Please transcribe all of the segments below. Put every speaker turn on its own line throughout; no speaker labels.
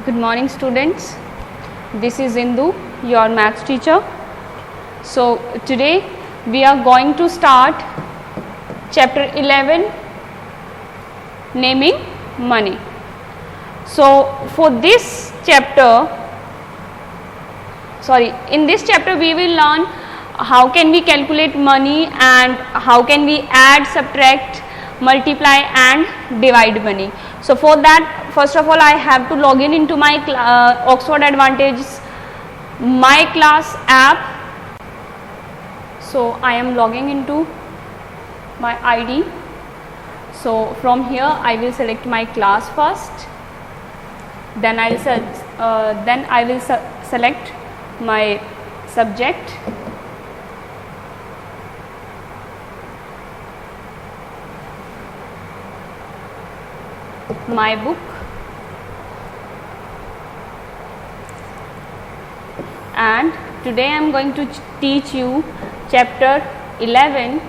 Good morning students, this is Indu, your maths teacher. So today we are going to start chapter 11, naming money. So for this chapter, in this chapter we will learn how can we calculate money and how can we add, subtract, multiply and divide money. So for that, first of all I have to log in into my Oxford Advantage my class app. So I am logging into my ID. So from here I will select my class first, then I will select my subject, my book, and today I am going to teach you chapter 11.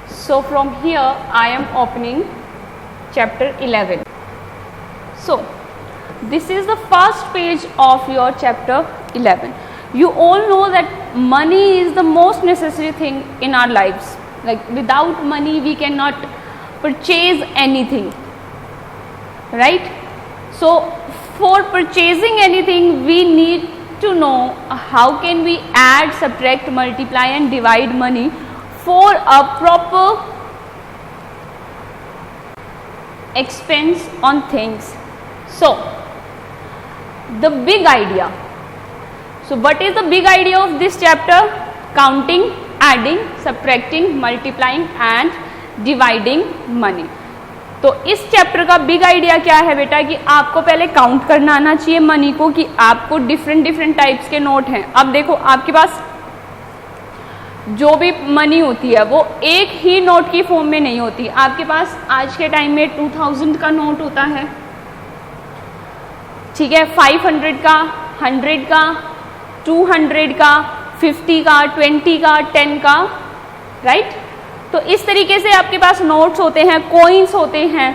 So from here I am opening chapter 11. So this is the first page of your chapter 11. You all know that money is the most necessary thing in our lives. Like without money we cannot purchase anything, right? So for purchasing anything we need to know how can we add, subtract, multiply and divide money for a proper expense on things. So the big idea. So what is the big idea of this chapter? Counting, adding, subtracting, multiplying and dividing money. तो इस chapter का big idea क्या है बेटा कि आपको पहले count करना आना चाहिए मनी को, कि आपको डिफरेंट टाइप्स के नोट हैं. अब देखो आपके पास जो भी मनी होती है वो एक ही नोट की फॉर्म में नहीं होती. आपके पास आज के टाइम में 2000 का नोट होता है, ठीक है, 500 का, 100 का, 200 का, 50 का, 20 का, 10 का, राइट. तो इस तरीके से आपके पास नोट्स होते हैं, कॉइन्स होते हैं,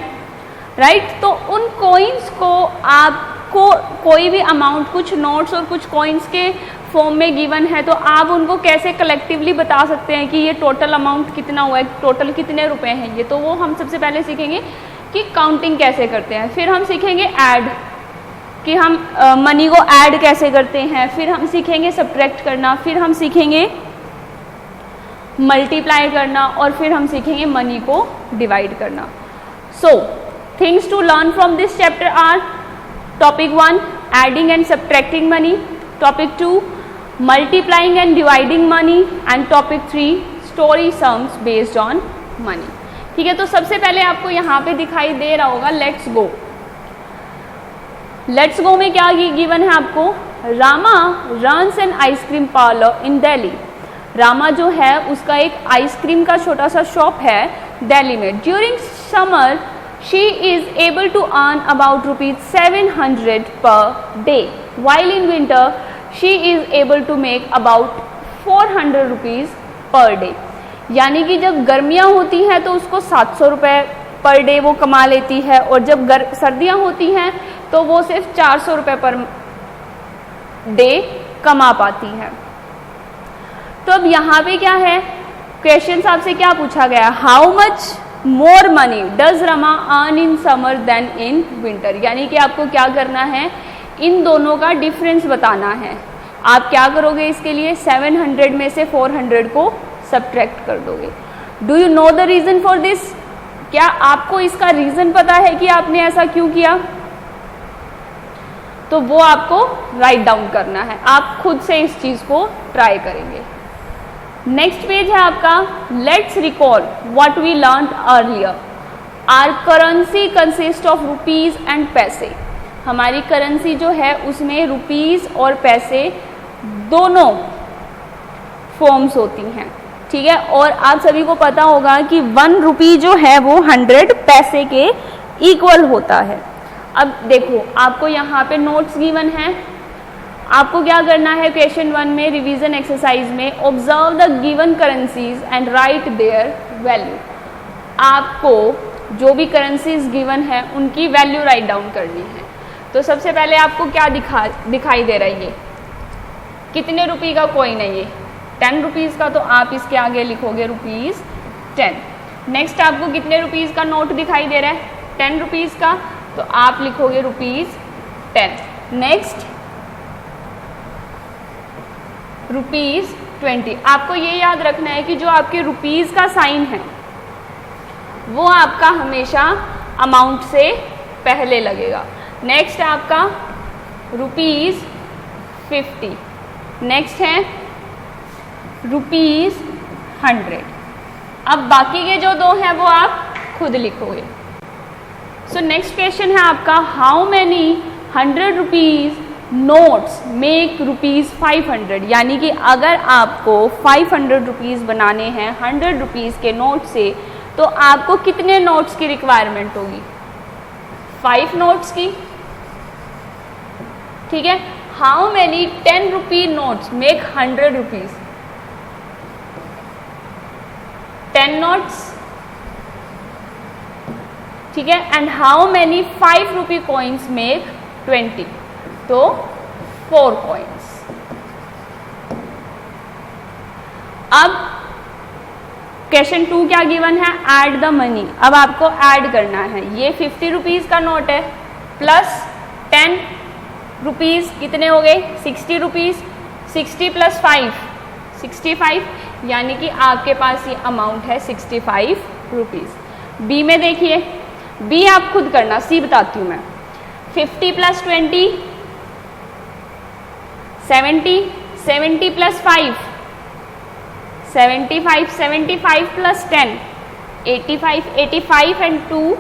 राइट. तो उन कॉइन्स को आपको कोई भी अमाउंट, कुछ नोट्स और कुछ कॉइन्स के फॉर्म में गिवन है, तो आप उनको कैसे कलेक्टिवली बता सकते हैं कि ये टोटल अमाउंट कितना हुआ है, टोटल कितने रुपए हैं ये. तो वो हम सबसे पहले सीखेंगे कि काउंटिंग कैसे करते हैं. फिर हम सीखेंगे ऐड, कि हम मनी को ऐड कैसे करते हैं. फिर हम सीखेंगे सब्ट्रैक्ट करना. फिर हम सीखेंगे मल्टीप्लाई करना. और फिर हम सीखेंगे मनी को डिवाइड करना. So things to learn from this chapter are: topic 1 adding and subtracting money, topic 2 multiplying and dividing money and topic 3 story sums based on money. ठीक है, तो सबसे पहले आपको यहाँ पे दिखाई दे रहा होगा लेट्स गो. लेट्स गो में क्या गिवन है आपको? Rama runs an ice cream parlour in Delhi. Rama जो है उसका एक आइसक्रीम का छोटा सा शॉप है दिल्ली में. During summer she is able to earn about ₹700 per day, while in winter she is able to make about ₹400 per day. यानी कि जब गर्मियां होती हैं तो उसको 700 रुपये पर डे वो कमा लेती है, और जब सर्दियां होती हैं तो वो सिर्फ 400 रुपये पर डे कमा पाती है. तो अब यहाँ पे क्या है, क्वेश्चन आपसे क्या पूछा गया? How much more money does Rama earn in summer than in winter. यानी कि आपको क्या करना है, इन दोनों का डिफरेंस बताना है. आप क्या करोगे इसके लिए? 700 में से 400 को सब्ट्रैक्ट कर दोगे. Do you know the reason for this? क्या आपको इसका रीजन पता है कि आपने ऐसा क्यों किया? तो वो आपको राइट डाउन करना है. आप खुद से इस चीज को ट्राई करेंगे. नेक्स्ट पेज है आपका let's recall what we learn earlier. Our currency consist of rupees and paise. हमारी करेंसी जो है उसमें रुपीज और पैसे दोनों फॉर्म्स होती हैं, ठीक है. और आप सभी को पता होगा कि 1 रुपी जो है वो 100 पैसे के इक्वल होता है. अब देखो आपको यहाँ पे नोट्स गिवन है. आपको क्या करना है क्वेश्चन 1 में रिवीजन एक्सरसाइज में, observe the given currencies and right their value. आपको जो भी करेंसीज गिवन है उनकी वैल्यू राइट डाउन करनी है। तो सबसे पहले आपको क्या दिखाई दे रहा है, ये कितने रुपये का कॉइन है, ये 10 रुपीज़ का, तो आप इसके आगे लिखोगे रुपीज़ 10। नेक्स्ट आपको कितने रुपीज़ का नोट दिखाई दे रहा है, 10 रुपीज़ का, तो आप लिखोगे रुपीज़ 10। Next rupees 20। आपको ये याद रखना है कि जो आपके रुपीज़ का साइन है वो आपका हमेशा अमाउंट से पहले लगेगा। नेक्स्ट आपका रुपीज़ 50। नेक्स्ट है रुपीज़ 100। अब बाकी के जो दो हैं वो आप खुद लिखोगे। सो नेक्स्ट क्वेश्चन है आपका, how many 100 rupees notes make rupees 500। यानी कि अगर आपको 500 रुपीज़ बनाने हैं 100 रुपीज़ के नोट से, तो आपको कितने नोट्स की रिक्वायरमेंट होगी, 5 नोट्स की। ठीक है, how many 10 rupee notes make 100 rupees, 10 notes. ठीक है, and how many 5 rupee coins make 20, तो 4 कॉइन्स। अब क्वेश्चन 2 क्या गिवन है, ऐड द मनी। अब आपको ऐड करना है, ये 50 रुपीज़ का नोट है प्लस 10 रुपीज़ कितने हो गए, 60 रुपीज़, 60 प्लस 5 65, यानी कि आपके पास ये अमाउंट है 65 रुपीज़। बी में देखिए, बी आप खुद करना, सी बताती हूँ मैं। 50 प्लस 20 70, 70 प्लस 5 75, 75 प्लस 10 85, 85 एंड 2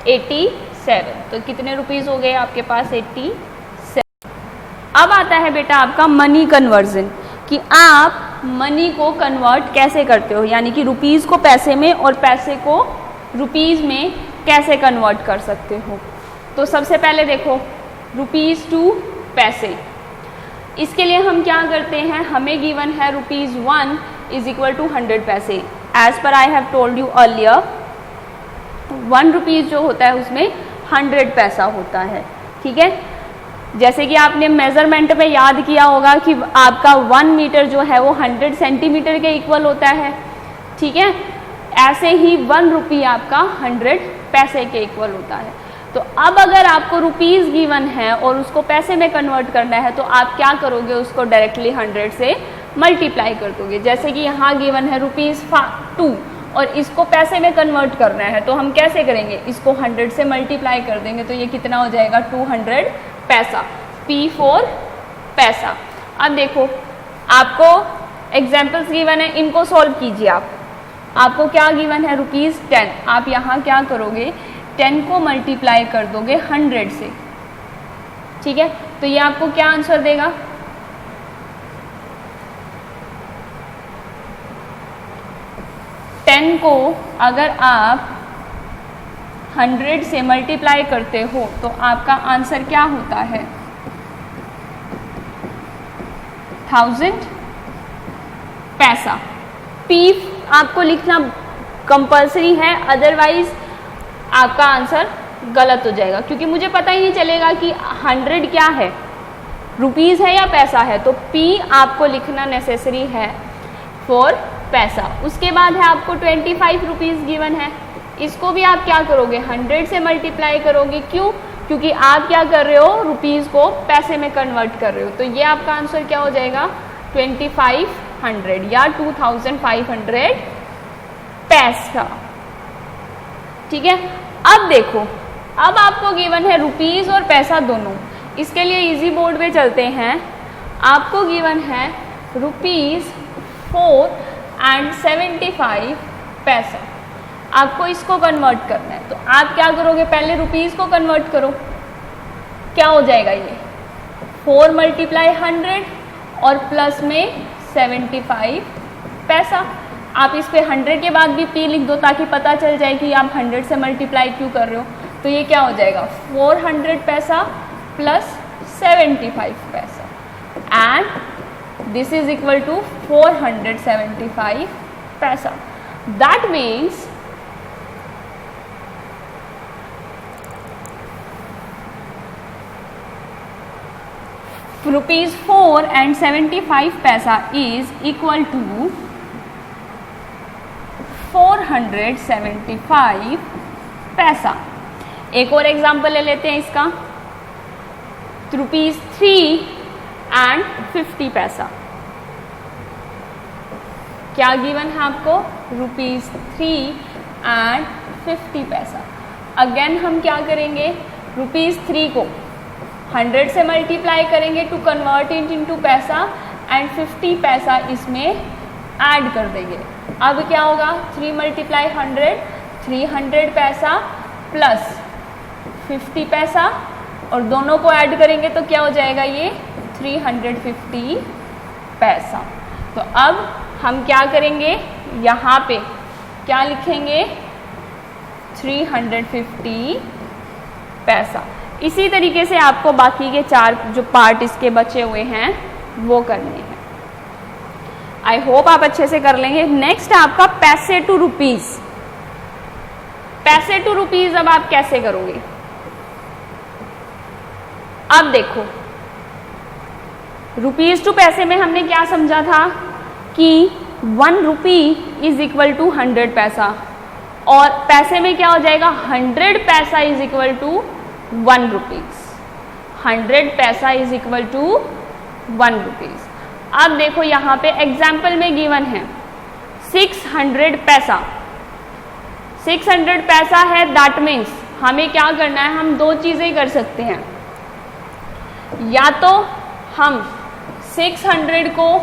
87, तो कितने रुपीज़ हो गए आपके पास, 87। अब आता है बेटा आपका मनी कन्वर्जन, कि आप मनी को कन्वर्ट कैसे करते हो, यानी कि रुपीज़ को पैसे में और पैसे को रुपीज़ में कैसे कन्वर्ट कर सकते हो। तो सबसे पहले देखो, रुपीज़ टू पैसे, इसके लिए हम क्या करते हैं, हमें गिवन है ₹1 इज इक्वल टू 100 पैसे। As per I have told you earlier, 1 rupees जो होता है उसमें 100 पैसा होता है। ठीक है, जैसे कि आपने मेज़रमेंट में याद किया होगा कि आपका 1 मीटर जो है वो 100 सेंटीमीटर के इक्वल होता है। ठीक है, ऐसे ही 1 रुपी आपका 100 पैसे के इक्वल होता है। तो अब अगर आपको रुपीज़ गिवन है और उसको पैसे में कन्वर्ट करना है, तो आप क्या करोगे, उसको डायरेक्टली 100 से मल्टीप्लाई कर दोगे। जैसे कि यहाँ गिवन है ₹2 और इसको पैसे में कन्वर्ट करना है, तो हम कैसे करेंगे, इसको 100 से मल्टीप्लाई कर देंगे, तो ये कितना हो जाएगा, 200 पैसा। P4 पैसा। अब देखो, आपको एग्जाम्पल्स गिवन है, इनको सॉल्व कीजिए आप। आपको क्या गिवन है, ₹10। आप यहाँ क्या करोगे, 10 को मल्टीप्लाई कर दोगे 100 से। ठीक है, तो ये आपको क्या आंसर देगा, टेन को अगर आप 100 से मल्टीप्लाई करते हो तो आपका आंसर क्या होता है, 1000 पैसा। P आपको लिखना कंपलसरी है, अदरवाइज आपका आंसर गलत हो जाएगा, क्योंकि मुझे पता ही नहीं चलेगा कि 100 क्या है, रुपीज़ है या पैसा है। तो P आपको लिखना नेसेसरी है फॉर पैसा। उसके बाद है आपको 25 रुपीज़ गिवन है, इसको भी आप क्या करोगे, 100 से मल्टीप्लाई करोगे। क्यों, क्योंकि आप क्या कर रहे हो, रुपीज़ को पैसे में कन्वर्ट कर रहे हो। तो ये आपका आंसर क्या हो जाएगा, 2500 या 2500 पैसा। ठीक है, अब देखो, अब आपको गिवन है रुपीज़ और पैसा दोनों। इसके लिए इजी बोर्ड पे चलते हैं। आपको गिवन है ₹4.75 पैसा, आपको इसको कन्वर्ट करना है। तो आप क्या करोगे, पहले रुपीज़ को कन्वर्ट करो, क्या हो जाएगा, ये 4 × 100 और प्लस में 75 पैसा। आप इस पे 100 के बाद भी P लिख दो ताकि पता चल जाए कि आप 100 से मल्टीप्लाई क्यों कर रहे हो। तो ये क्या हो जाएगा, 400 पैसा plus 75 paisa and this is equal to 475 paisa. That means ₹4.75 is equal to 475 paisa. एक और एग्जाम्पल ले लेते हैं इसका, ₹3.50 क्या गिवन है आपको? ₹3.50। अगेन हम क्या करेंगे, ₹3 को 100 से मल्टीप्लाई करेंगे टू कन्वर्ट इट इनटू पैसा एंड 50 पैसा इसमें ऐड कर देंगे। अब क्या होगा, 3 × 100 300 पैसा प्लस 50 पैसा और दोनों को ऐड करेंगे तो क्या हो जाएगा, ये 350 पैसा। तो अब हम क्या करेंगे, यहाँ पे क्या लिखेंगे, 350 पैसा। इसी तरीके से आपको बाकी के 4 जो पार्ट इसके बचे हुए हैं वो करने हैं। आई होप आप अच्छे से कर लेंगे। नेक्स्ट है आपका पैसे टू रुपीज। पैसे टू रुपीज अब आप कैसे करोगे? अब देखो, रुपीज टू पैसे में हमने क्या समझा था कि 1 रुपी इज इक्वल टू 100 पैसा, और पैसे में क्या हो जाएगा, 100 पैसा इज इक्वल टू 1 रुपीज। 100 पैसा इज इक्वल टू 1 रुपीज। अब देखो यहाँ पे एग्जाम्पल में गिवन है 600 पैसा। 600 पैसा है, दैट मीन्स हमें क्या करना है, हम 2 चीजें कर सकते हैं। या तो हम 600 को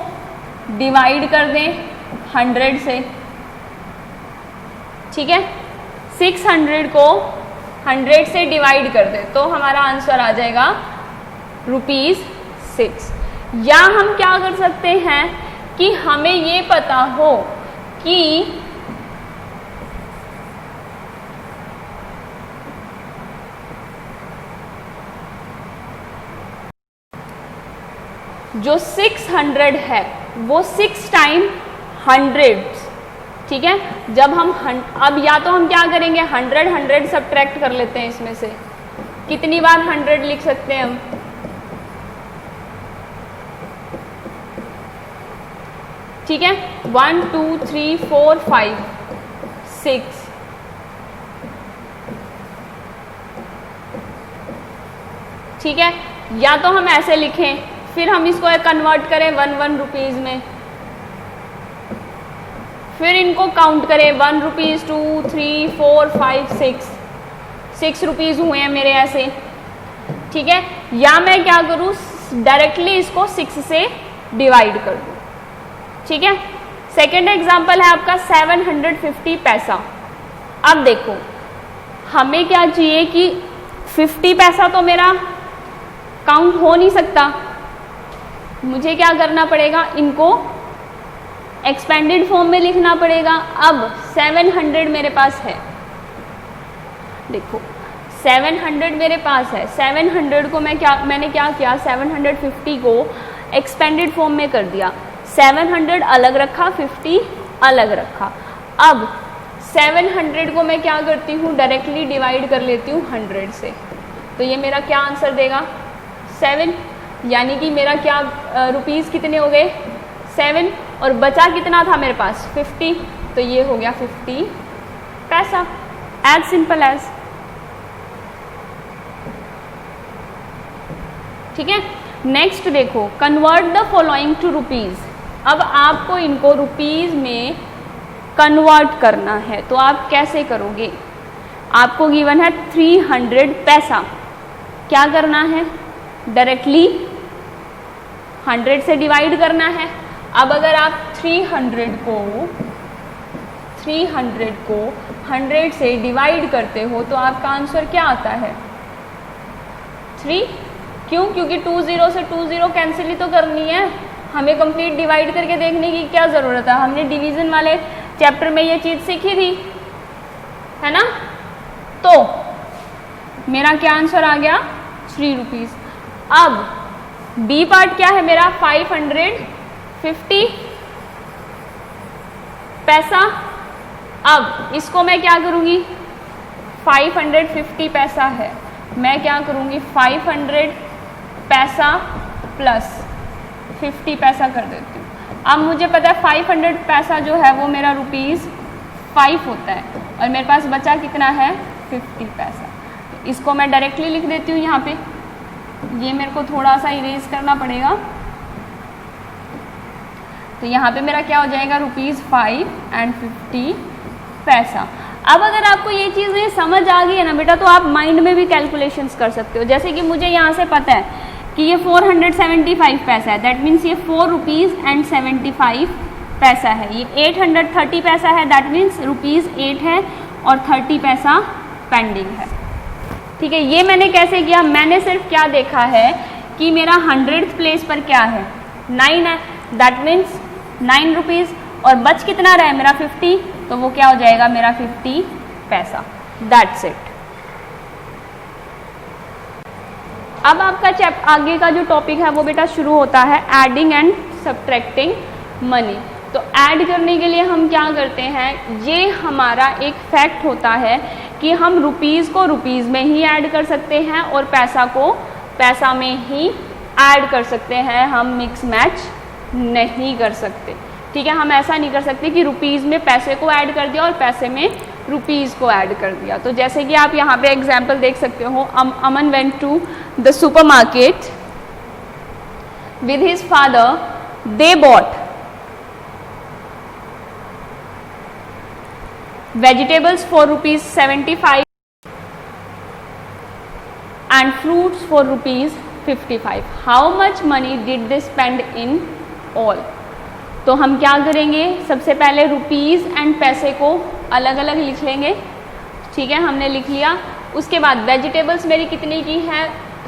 डिवाइड कर दें 100 से, ठीक है, 600 को 100 से डिवाइड कर दें तो हमारा आंसर आ जाएगा ₹6। या हम क्या कर सकते हैं कि हमें ये पता हो कि जो 600 है वो 6 टाइम 100, ठीक है। जब हम अब या तो हम क्या करेंगे, 100 सब्ट्रैक्ट कर लेते हैं इसमें से। कितनी बार 100 लिख सकते हैं हम, ठीक है, 1 2 3 4 5 6, ठीक है। या तो हम ऐसे लिखें, फिर हम इसको कन्वर्ट करें 1 रुपीज में, फिर इनको काउंट करें 1 रुपीज 2 3 4 5 6 रुपीज हुए हैं मेरे ऐसे, ठीक है। या मैं क्या करूं, डायरेक्टली इसको 6 से डिवाइड कर दूं, ठीक है। सेकेंड एग्जाम्पल है आपका 750 पैसा। अब देखो हमें क्या चाहिए कि 50 पैसा तो मेरा काउंट हो नहीं सकता, मुझे क्या करना पड़ेगा, इनको एक्सपेंडेड फॉर्म में लिखना पड़ेगा। अब 700 मेरे पास है, देखो 700 मेरे पास है, 700 को मैंने क्या किया, 750 को एक्सपेंडेड फॉर्म में कर दिया, 700 अलग रखा, 50 अलग रखा। अब 700 को मैं क्या करती हूँ, डायरेक्टली डिवाइड कर लेती हूँ 100 से, तो ये मेरा क्या आंसर देगा, 7। यानी कि मेरा क्या रुपीस कितने हो गए, 7, और बचा कितना था मेरे पास, 50, तो ये हो गया 50 पैसा। एज सिंपल एज, ठीक है। नेक्स्ट देखो, convert the following to rupees. अब आपको इनको रुपीज में कन्वर्ट करना है, तो आप कैसे करोगे। आपको गिवन है 300 पैसा, क्या करना है, डायरेक्टली 100 से डिवाइड करना है। अब अगर आप 300 को 100 से डिवाइड करते हो तो आपका आंसर क्या आता है, 3। क्यों, क्योंकि 20 से 20 कैंसिल ही तो करनी है, हमें कंप्लीट डिवाइड करके देखने की क्या ज़रूरत है, हमने डिवीज़न वाले चैप्टर में ये चीज़ सीखी थी, है ना। तो मेरा क्या आंसर आ गया, 3 रुपीज़। अब बी पार्ट क्या है मेरा, 550 पैसा। अब इसको मैं क्या करूँगी, 550 पैसा है, मैं क्या करूँगी, 500 पैसा प्लस 50 पैसा कर देती हूँ। अब मुझे पता है 500 पैसा जो है वो मेरा ₹5 होता है और मेरे पास बचा कितना है 50 पैसा। तो इसको मैं डायरेक्टली लिख देती हूँ यहाँ पे, ये मेरे को थोड़ा सा इरेज करना पड़ेगा। तो यहाँ पे मेरा क्या हो जाएगा ₹5 and 50 पैसा। अब अगर आपको ये चीज़ें समझ आ गई है ना बेटा, तो आप माइंड में भी कैलकुलेशंस कर सकते हो। जैसे कि मुझे यहाँ से पता है कि ये 475 पैसा है, दैट मीन्स ये ₹4.75 पैसा है। ये 830 पैसा है, दैट मीन्स ₹8 है और 30 पैसा पेंडिंग है। ठीक है, ये मैंने कैसे किया, मैंने सिर्फ क्या देखा है कि मेरा 100th प्लेस पर क्या है 9 है, दैट मीन्स 9 रुपीज़ और बच कितना रहा है मेरा 50, तो वो क्या हो जाएगा मेरा 50 पैसा। That's it. अब आपका आगे का जो टॉपिक है वो बेटा शुरू होता है एडिंग एंड सब्ट्रैक्टिंग मनी। तो ऐड करने के लिए हम क्या करते हैं, ये हमारा एक फैक्ट होता है कि हम रुपीज़ को रुपीज़ में ही ऐड कर सकते हैं और पैसा को पैसा में ही ऐड कर सकते हैं, हम मिक्स मैच नहीं कर सकते। ठीक है, हम ऐसा नहीं कर सकते कि रुपीज़ में पैसे को ऐड कर दिया और पैसे में रुपीज़ को ऐड कर दिया। तो जैसे कि आप यहाँ पे एग्जाम्पल देख सकते हो, Aman went to the supermarket with his father, they bought vegetables for ₹75 and fruits for ₹55. How much money did they spend in all? तो हम क्या करेंगे, सबसे पहले रुपीज़ एंड पैसे को अलग अलग लिख लेंगे। ठीक है, हमने लिख लिया। उसके बाद वेजिटेबल्स मेरी कितने की है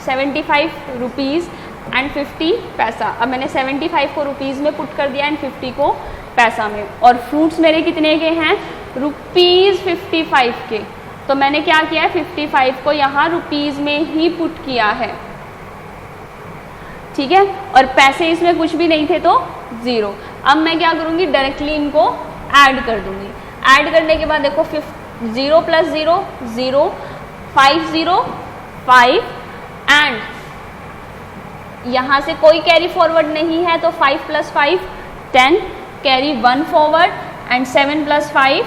75 रुपीज़ एंड 50 पैसा। अब मैंने 75 को रुपीज़ में पुट कर दिया एंड 50 को पैसा में। और फ्रूट्स मेरे कितने के हैं ₹55 के, तो मैंने क्या किया है 55 को यहाँ रुपीज़ में ही पुट किया है। ठीक है, और पैसे इसमें कुछ भी नहीं थे तो 0। अब मैं क्या करूँगी, डायरेक्टली इनको ऐड कर दूँगी। ऐड करने के बाद देखो 0 + 0 0, 5 0 5 एंड यहाँ से कोई कैरी फॉरवर्ड नहीं है तो 5 + 5 10, कैरी 1 फॉरवर्ड एंड 7 + 5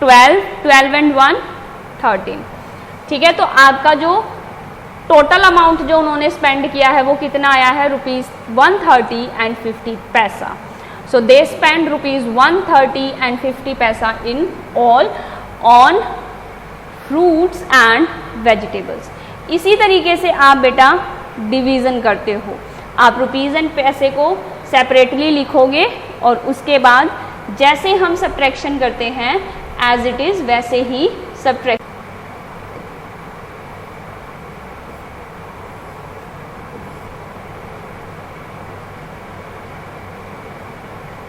12, 12 and 1 13। ठीक है, तो आपका जो टोटल अमाउंट जो उन्होंने स्पेंड किया है वो कितना आया है ₹130 and 50 पैसा। सो दे स्पेंड ₹130 and 50 पैसा in all on fruits and vegetables. इसी तरीके से आप बेटा डिवीज़न करते हो, आप रुपीज़ एंड पैसे को सेपरेटली लिखोगे और उसके बाद जैसे हम सब्ट्रैक्शन करते हैं एज इट इज़ वैसे ही सब्ट्रैक्ट।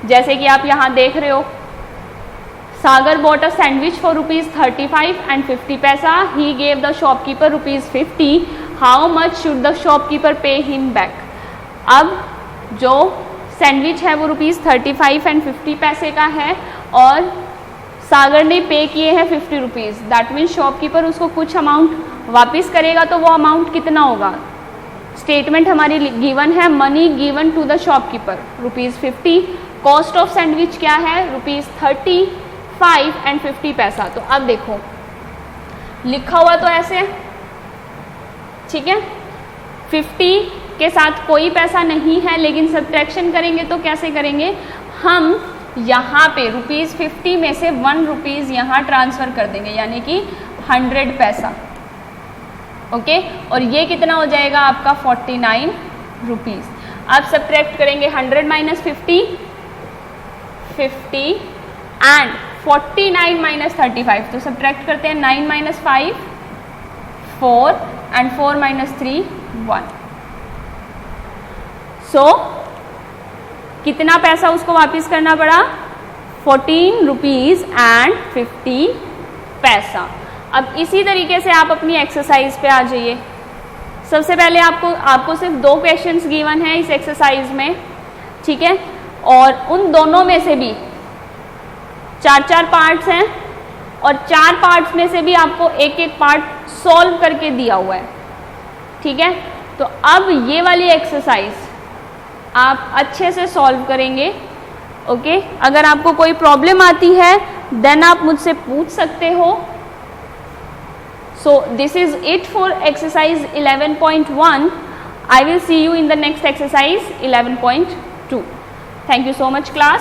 जैसे कि आप यहाँ देख रहे हो, Sagar bought a sandwich for ₹35 and 50 पैसा, he gave the shopkeeper ₹50, how much should the shopkeeper pay him back. अब जो सैंडविच है वो ₹35 and 50 पैसे का है और सागर ने पे किए हैं ₹50, दैट मीन्स शॉपकीपर उसको कुछ अमाउंट वापस करेगा। तो वो अमाउंट कितना होगा, स्टेटमेंट हमारी गिवन है, money given to the shopkeeper ₹50, cost of sandwich क्या है ₹35 and 50 पैसा। तो अब देखो लिखा हुआ तो ऐसे, ठीक है, 50 के साथ कोई पैसा नहीं है, लेकिन सब्ट्रैक्शन करेंगे तो कैसे करेंगे, हम यहाँ पे ₹50 में से ₹1 यहाँ ट्रांसफ़र कर देंगे, यानी कि 100 पैसा। ओके, और ये कितना हो जाएगा आपका ₹49। अब सब्ट्रैक्ट करेंगे 100 - 50 50 एंड 49 - 35। तो सब्ट्रैक्ट करते हैं 9 - 5 4 एंड 4 - 3 1। सो कितना पैसा उसको वापस करना पड़ा, ₹14 and 50 पैसा। अब इसी तरीके से आप अपनी एक्सरसाइज पे आ जाइए। सबसे पहले आपको सिर्फ 2 क्वेश्चंस गिवन है इस एक्सरसाइज में, ठीक है, और उन दोनों में से भी 4-4 पार्ट्स हैं और 4 पार्ट्स में से भी आपको एक एक पार्ट सॉल्व करके दिया हुआ है। ठीक है, तो अब ये वाली एक्सरसाइज आप अच्छे से सॉल्व करेंगे। ओके, अगर आपको कोई प्रॉब्लम आती है देन आप मुझसे पूछ सकते हो। So this is it for exercise 11.1. I will see you in the next exercise 11.2. Thank you so much class.